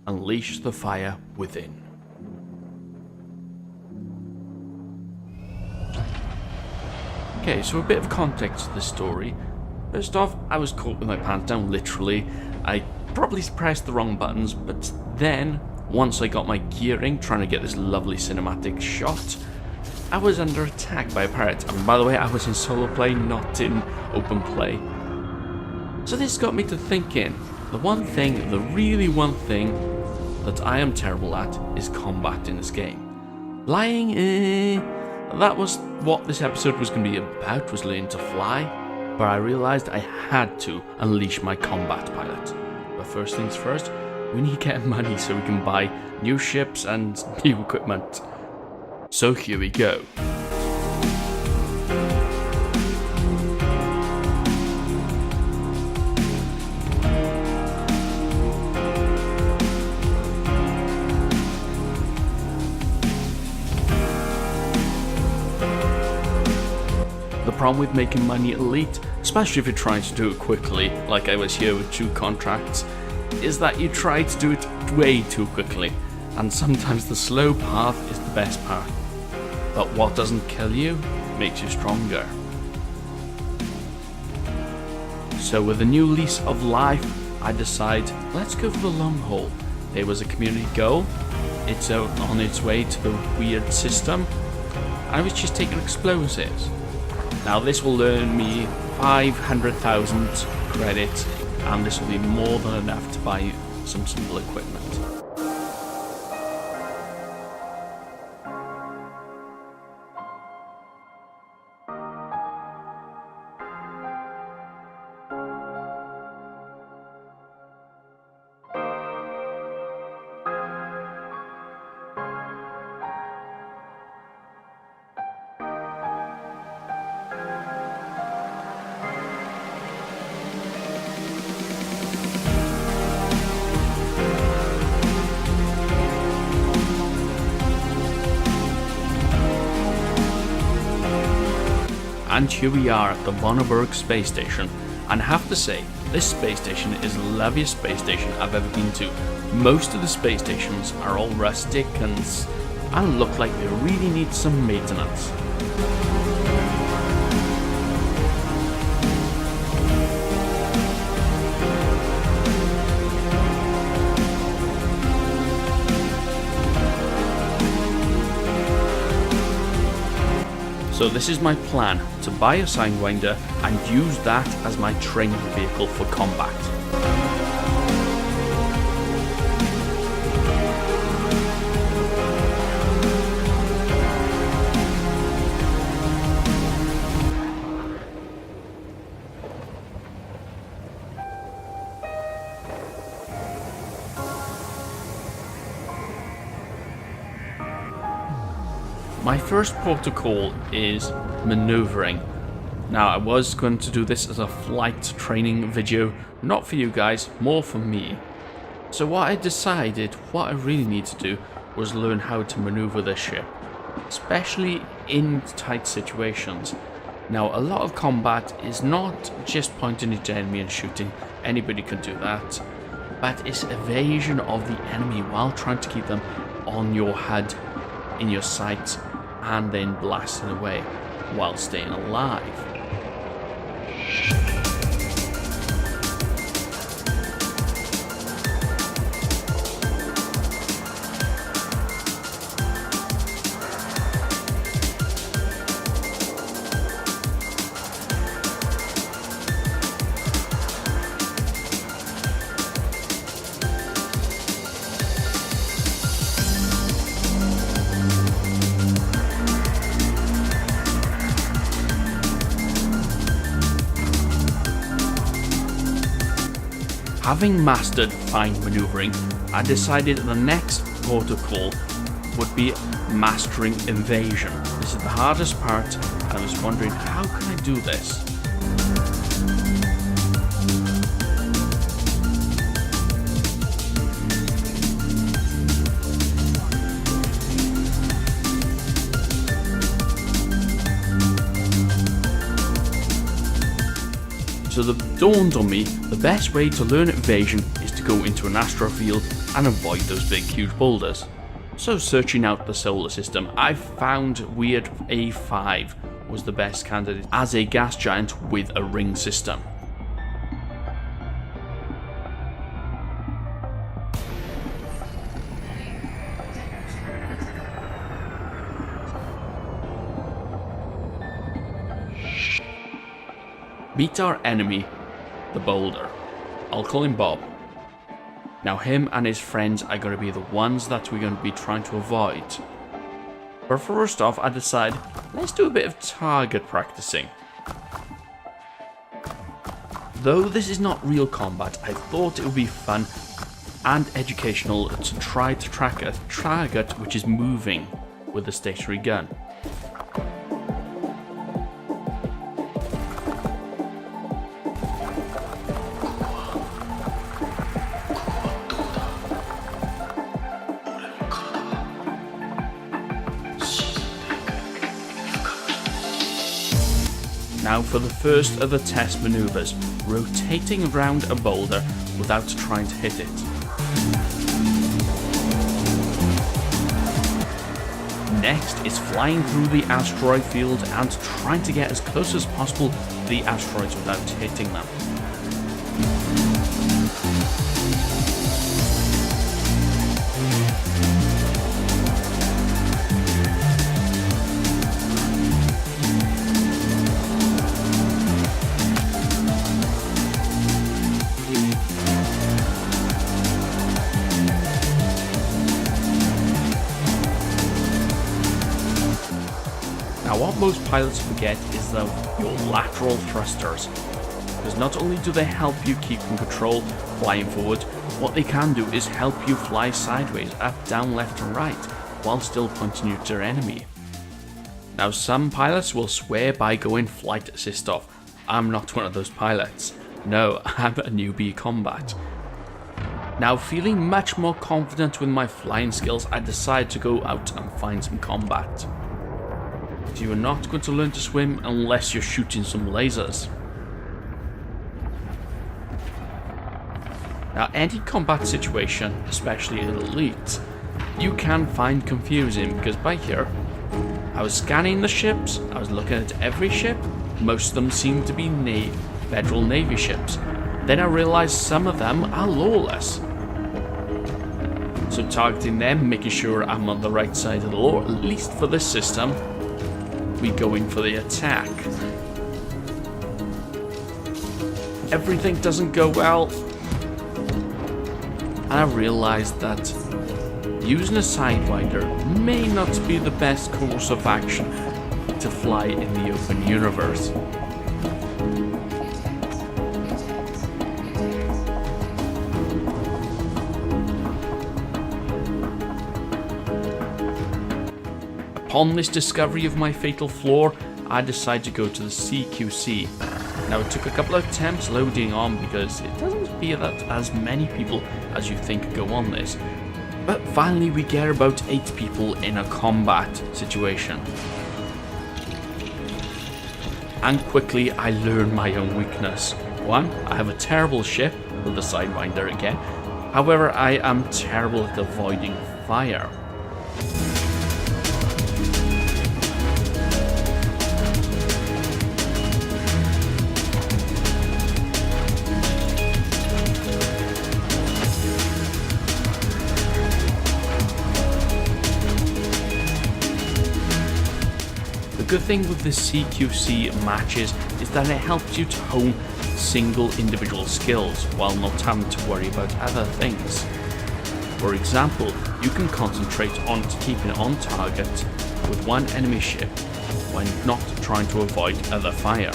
unleash the fire within. Okay, so a bit of context to the story. First off, I was caught with my pants down, literally. I probably pressed the wrong buttons, but then, once I got my gearing, trying to get this lovely cinematic shot, I was under attack by a pirate. And by the way, I was in solo play, not in open play. So this got me to thinking, the really one thing that I am terrible at is combat in this game. Flying, that was what this episode was going to be about, was learning to fly, but I realised I had to unleash my combat pilot. But first things first, we need to get money so we can buy new ships and new equipment. So here we go. The problem with making money elite, especially if you're trying to do it quickly, like I was here with 2 contracts, is that you try to do it way too quickly, and sometimes the slow path is the best path. But what doesn't kill you makes you stronger. So with a new lease of life, I decide, let's go for the long haul. There was a community goal, it's on its way to the weird system, I was just taking explosives. Now this will earn me 500,000 credits, and this will be more than enough to buy some simple equipment. And here we are at the Vonneberg space station, and I have to say, this space station is the loveliest space station I've ever been to. Most of the space stations are all rustic and look like they really need some maintenance. So this is my plan, to buy a Sidewinder and use that as my training vehicle for combat. My first protocol is maneuvering. Now I was going to do this as a flight training video, not for you guys, more for me. So what I decided, what I really need to do was learn how to maneuver this ship, especially in tight situations. Now a lot of combat is not just pointing at the enemy and shooting, anybody can do that, but it's evasion of the enemy while trying to keep them on your head, in your sights, and then blasting away while staying alive. Having mastered fine maneuvering, I decided the next protocol would be mastering invasion. This is the hardest part, and I was wondering, how can I do this? So it dawned on me, the best way to learn evasion is to go into an astrofield and avoid those big huge boulders. So searching out the solar system, I found Weird A5 was the best candidate as a gas giant with a ring system. Meet our enemy, the boulder. I'll call him Bob. Now him and his friends are going to be the ones that we're going to be trying to avoid. But first off, I decide, let's do a bit of target practicing. Though this is not real combat, I thought it would be fun and educational to try to track a target which is moving with a stationary gun. Now for the first of the test maneuvers, rotating around a boulder without trying to hit it. Next is flying through the asteroid field and trying to get as close as possible to the asteroids without hitting them. Now what most pilots forget is your lateral thrusters, because not only do they help you keep in control flying forward, what they can do is help you fly sideways, up, down, left and right, while still pointing you to your enemy. Now some pilots will swear by going flight assist off. I'm not one of those pilots. No, I'm a newbie combat. Now feeling much more confident with my flying skills, I decide to go out and find some combat. You are not going to learn to swim unless you're shooting some lasers. Now any combat situation, especially in Elite, you can find confusing because by here, I was scanning the ships, I was looking at every ship, most of them seem to be Federal Navy ships. Then I realized some of them are lawless. So targeting them, making sure I'm on the right side of the law, at least for this system, we go in for the attack. Everything doesn't go well, and I realized that using a Sidewinder may not be the best course of action to fly in the open universe. Upon this discovery of my fatal flaw, I decided to go to the CQC. Now it took a couple of attempts loading on because it doesn't appear that as many people as you think go on this. But finally we get about 8 people in a combat situation. And quickly I learn my own weakness. One, I have a terrible ship with the Sidewinder again. However, I am terrible at avoiding fire. The good thing with the CQC matches is that it helps you to hone single individual skills while not having to worry about other things. For example, you can concentrate on keeping on target with one enemy ship when not trying to avoid other fire.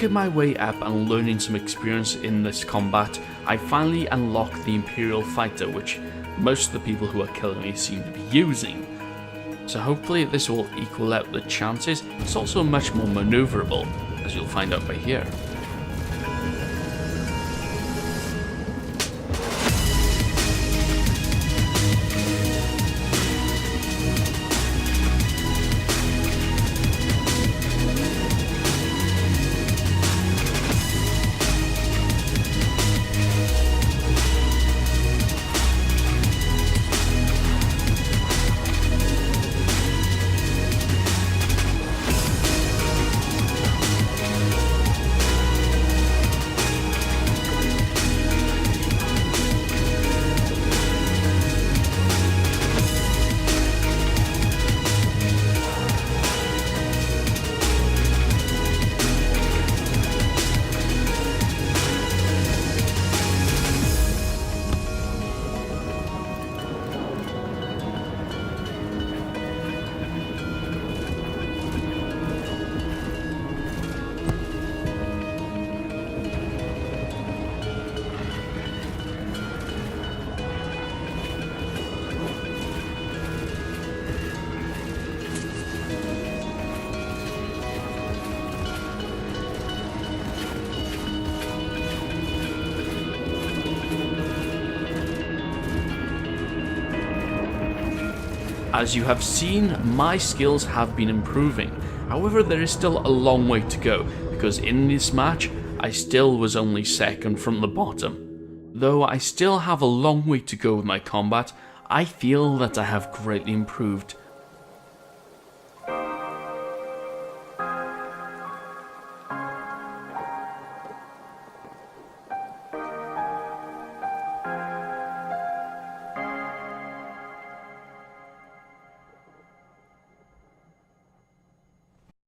working my way up and learning some experience in this combat, I finally unlocked the Imperial Fighter, which most of the people who are killing me seem to be using. So hopefully this will equal out the chances. It's also much more maneuverable, as you'll find out by here. As you have seen, my skills have been improving. However, there is still a long way to go, because in this match, I still was only second from the bottom. Though I still have a long way to go with my combat, I feel that I have greatly improved.